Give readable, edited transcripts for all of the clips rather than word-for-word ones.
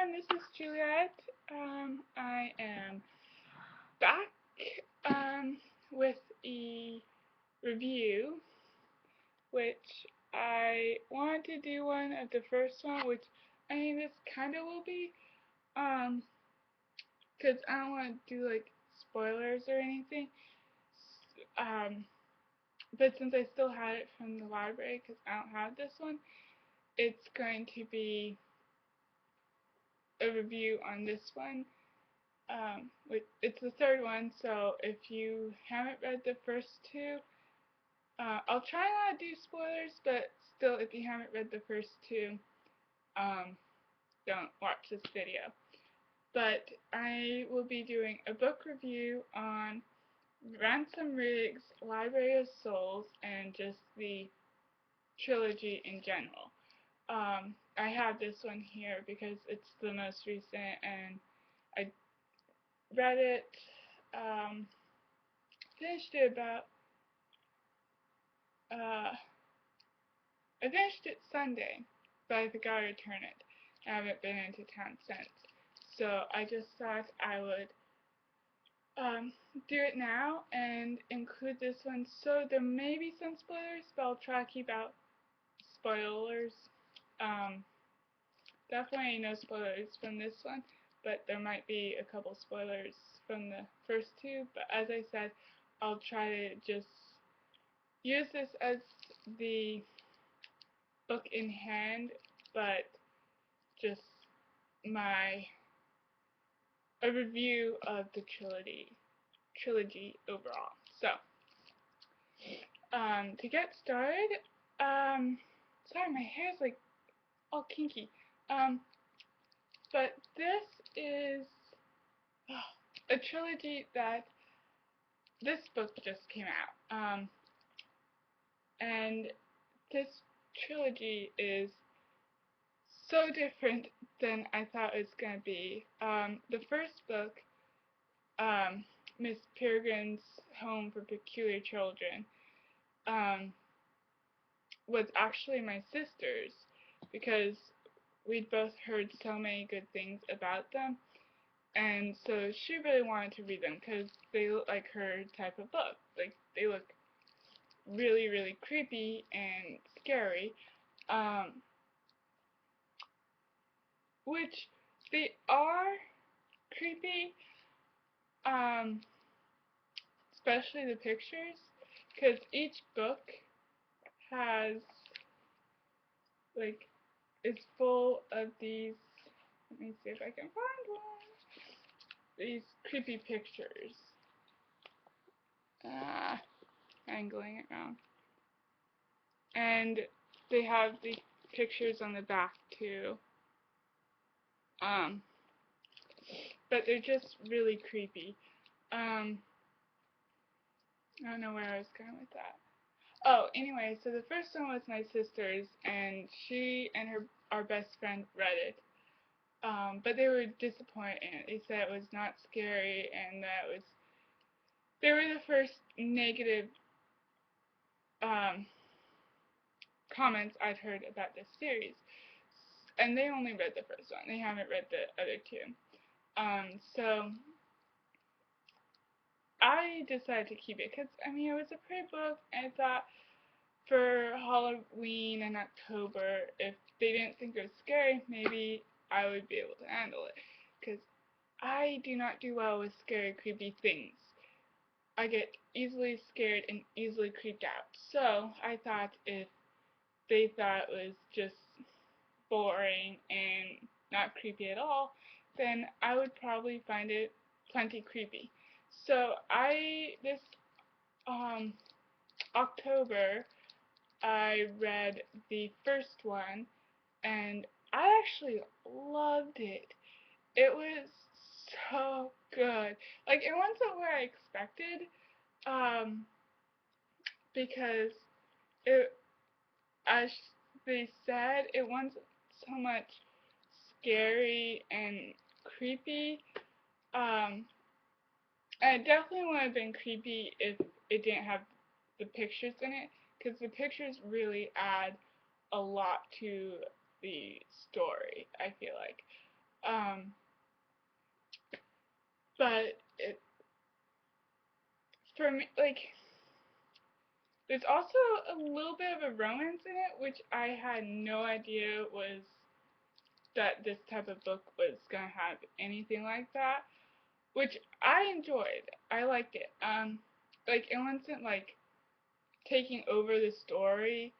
everyone, this is Juliet. I am back with a review, which I wanted to do one of the first one, which I mean this kind of will be, because I don't want to do like spoilers or anything. Um, but since I still had it from the library, because I don't have this one, it's going to be a review on this one. It's the third one, so if you haven't read the first two, I'll try not to do spoilers, but still, if you haven't read the first two, don't watch this video. But I will be doing a book review on Ransom Riggs' Library of Souls and just the trilogy in general. I have this one here because it's the most recent, and I read it, finished it about, I finished it Sunday, but I forgot to return it. I haven't been into town since. So I just thought I would do it now and include this one. So there may be some spoilers, but I'll try to keep out spoilers. Definitely no spoilers from this one, but there might be a couple spoilers from the first two. But as I said, I'll try to just use this as the book in hand, but just a review of the trilogy overall. So, to get started, sorry, my hair's like all kinky. But this is a trilogy that this book just came out. And this trilogy is so different than I thought it was going to be. The first book, Miss Peregrine's Home for Peculiar Children, was actually my sister's because we'd both heard so many good things about them, and so she really wanted to read them because they look like her type of book. Like, they look really, really creepy and scary, which they are creepy, especially the pictures, because each book has, like, is full of these, let me see if I can find one, these creepy pictures. Angling it wrong. And they have the pictures on the back too. But they're just really creepy. I don't know where I was going with that. Oh, anyway, so the first one was my sister's, and she and our best friend read it. But they were disappointed in it. They said it was not scary, and that they were the first negative comments I'd heard about this series. And they only read the first one. They haven't read the other two. So I decided to keep it because, I mean, it was a pretty book, and I thought for Halloween and October, if they didn't think it was scary, maybe I would be able to handle it. Because I do not do well with scary, creepy things. I get easily scared and easily creeped out. So I thought if they thought it was just boring and not creepy at all, then I would probably find it plenty creepy. So this October, I read the first one, and I actually loved it. It was so good. Like, it wasn't what I expected, because it, as they said, it wasn't so much scary and creepy. And it definitely would have been creepy if it didn't have the pictures in it, because the pictures really add a lot to the story, I feel like. Um, but for me, like, there's also a little bit of a romance in it, which I had no idea was that this type of book was gonna have anything like that, which I enjoyed. I liked it. Like, it wasn't like taking over the story.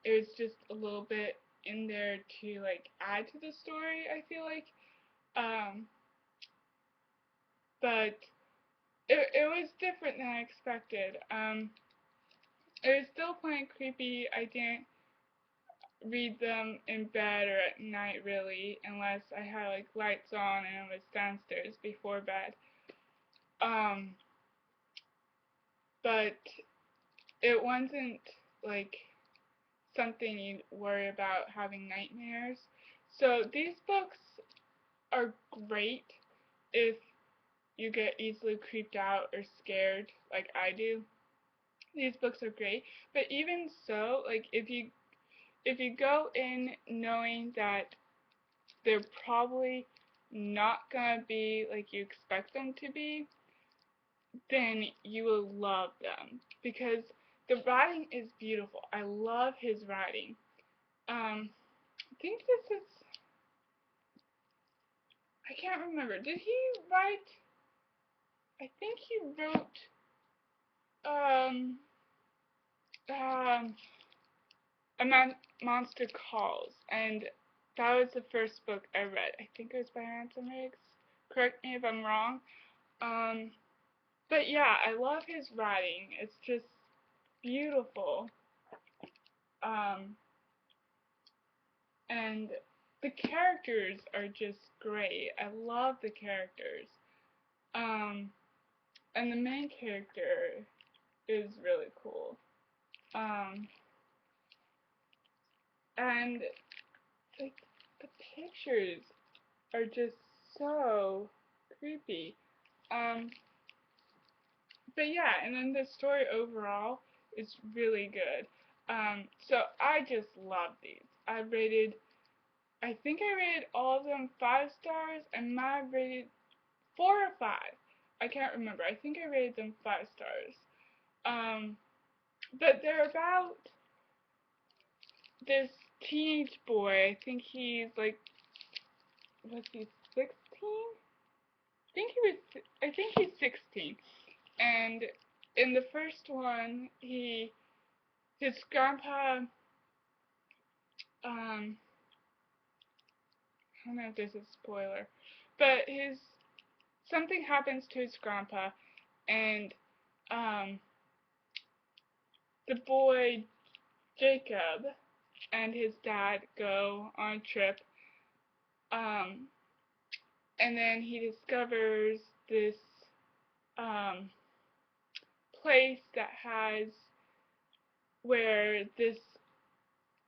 It was just a little bit in there to like add to the story, I feel like. Um, but it was different than I expected. It was still kind of creepy. I didn't read them in bed or at night really, unless I had like lights on and I was downstairs before bed. Um, but it wasn't like something you worry about having nightmares. So these books are great if you get easily creeped out or scared like I do. These books are great, but even so, like if you go in knowing that they're probably not gonna be like you expect them to be, then you will love them because the writing is beautiful. I love his writing. I think this is, I can't remember. Did he write? I think he wrote um um Monster Calls, and that was the first book I read. I think it was by Ransom Riggs. Correct me if I'm wrong. Um, but yeah, I love his writing. It's just beautiful. Um, and the characters are just great. I love the characters. Um, and the main character is really cool. Um, and like the pictures are just so creepy. Um, but yeah, and then the story overall is really good. So I just love these. I think I rated all of them 5 stars, and might have rated 4 or 5. I can't remember. I think I rated them 5 stars. Um, but they're about this teenage boy. I think he's like, was he 16? I think he's 16. And in the first one, his grandpa, I don't know if this is a spoiler, but something happens to his grandpa, and um, the boy Jacob and his dad go on a trip, um, and then he discovers this um, place that has where this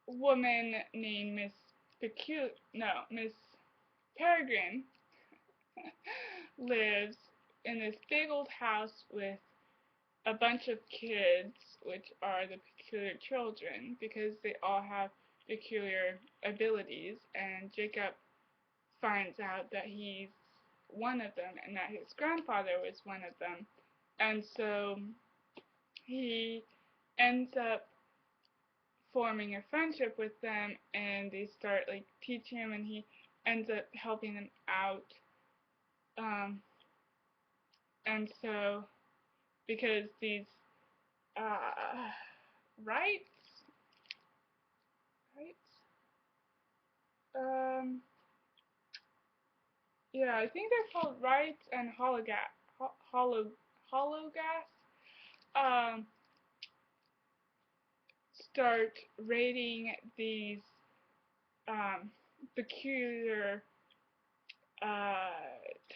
woman named Miss Peregrine lives in this big old house with a bunch of kids, which are the peculiar children, because they all have peculiar abilities, and Jacob finds out that he's one of them and that his grandfather was one of them. And so he ends up forming a friendship with them, and they start like teaching him, and he ends up helping them out. Um, and so because these uh, rights, rights, um, yeah, I think they're called rights and hologas, um, start raiding these um, peculiar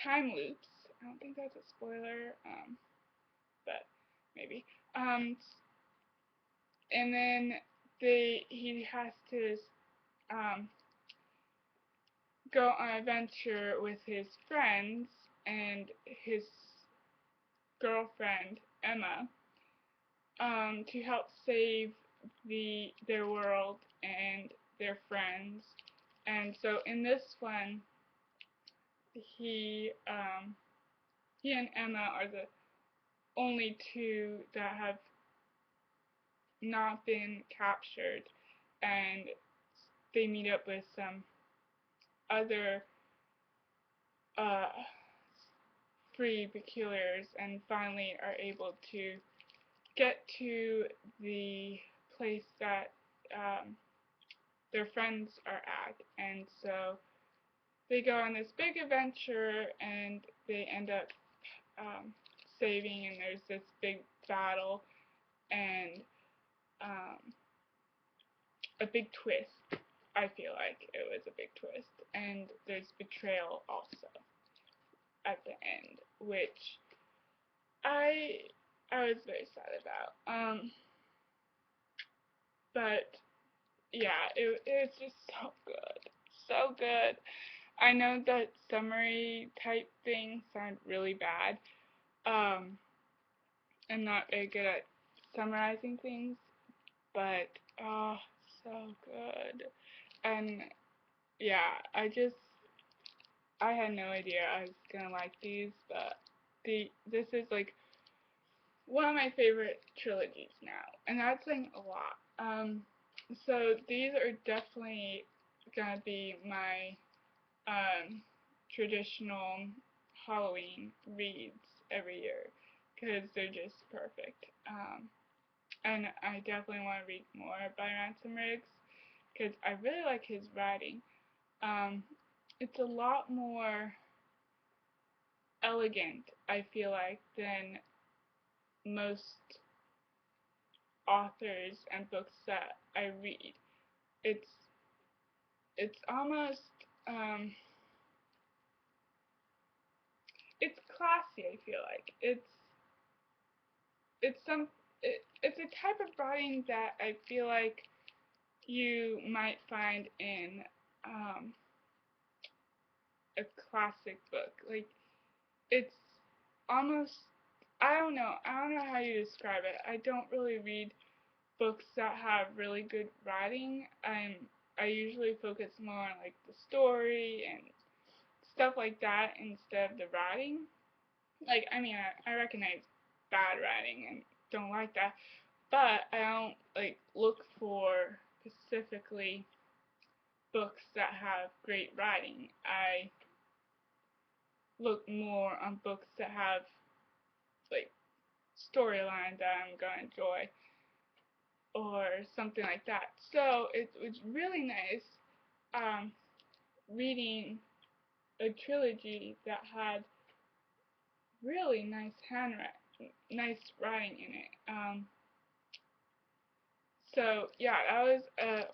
time loops. I don't think that's a spoiler, but maybe. Um, and then he has to um, go on an adventure with his friends and his girlfriend Emma, to help save their world and their friends. And so in this one, he he and Emma are the only two that have not been captured, and they meet up with some other uh, free peculiars and finally are able to get to the place that their friends are at. And so they go on this big adventure and they end up um, saving, and there's this big battle and um, a big twist. I feel like it was a big twist, and there's betrayal also at the end, which I I was very sad about. But yeah, it's just so good, so good. I know that summary type things sound really bad. I'm not very good at summarizing things, but oh, so good. And yeah, I had no idea I was gonna like these, but this is like one of my favorite trilogies now, and that's saying a lot. So these are definitely gonna be my traditional Halloween reads every year because they're just perfect. And I definitely want to read more by Ransom Riggs because I really like his writing. Um, it's a lot more elegant, I feel like, than most authors and books that I read. It's it's almost it's classy. I feel like it's some it's a type of writing that I feel like you might find in um, a classic book. Like it's almost I don't know how you describe it. I don't really read books that have really good writing. I usually focus more on like the story and stuff like that instead of the writing. Like I mean I recognize bad writing and don't like that, but I don't like look for specifically books that have great writing. I look more on books that have like storyline that I'm gonna enjoy or something like that. So it was really nice um, reading a trilogy that had really nice writing in it. So yeah, that was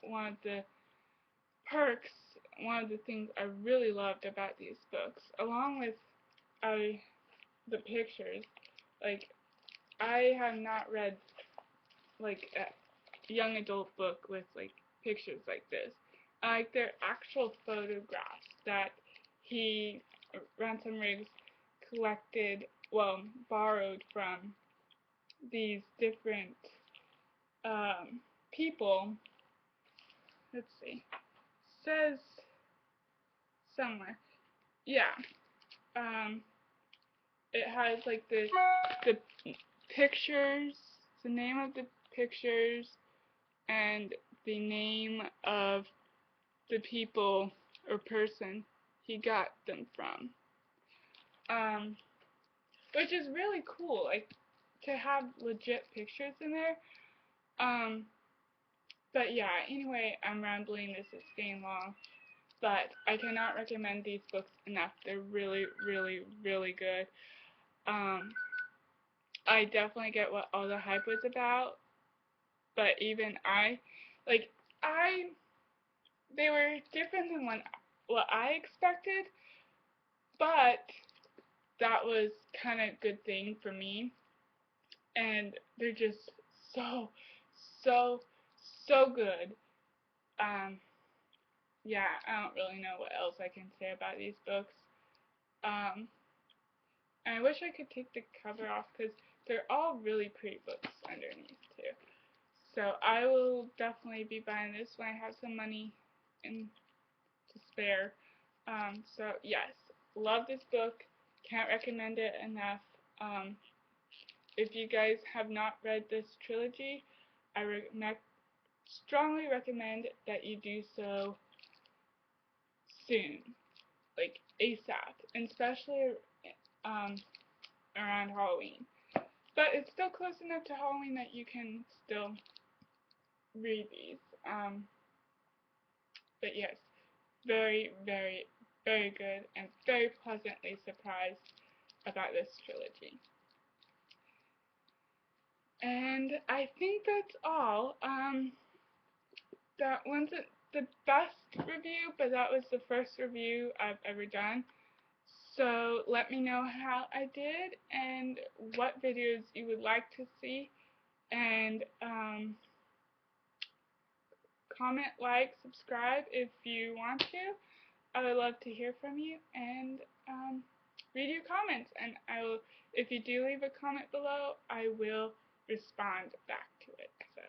one of the perks, one of the things I really loved about these books, along with uh, the pictures. Like I have not read like a young adult book with like pictures like this. Like they're actual photographs that he Ransom Riggs collected, well, borrowed from these different people. Let's see, says somewhere. Yeah, um, it has like the pictures, the name of the pictures, and the name of the people or person he got them from. Um, which is really cool, like to have legit pictures in there. Um, but yeah, anyway, I'm rambling. This is getting long, but I cannot recommend these books enough. They're really, really, really good. Um, I definitely get what all the hype was about, but even like, I, they were different than what I expected, but that was kind of a good thing for me. And they're just so, so, so good. Um, yeah, I don't really know what else I can say about these books. Um, and I wish I could take the cover off because they're all really pretty books underneath too. So I will definitely be buying this when I have some money in to spare. So yes. love this book. Can't recommend it enough. Um, if you guys have not read this trilogy, I strongly recommend that you do so soon, like ASAP, and especially um, around Halloween. But it's still close enough to Halloween that you can still read these. But yes, very, very, very good and very pleasantly surprised about this trilogy. And I think that's all. That wasn't the best review, but that was the first review I've ever done. So let me know how I did and what videos you would like to see. And comment, like, subscribe if you want to. I would love to hear from you and read your comments. And I will, if you do leave a comment below, I will respond back to it. So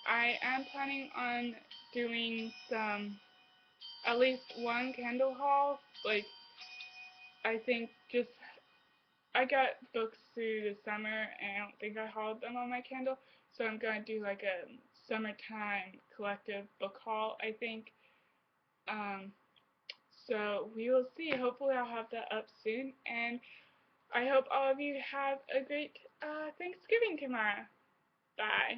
I am planning on doing some, at least one candle haul. Like, I think just, I got books through the summer and I don't think I hauled them on my Kindle. So I'm going to do like a summertime collective book haul, I think. So we will see. Hopefully I'll have that up soon. And I hope all of you have a great Thanksgiving tomorrow. Bye.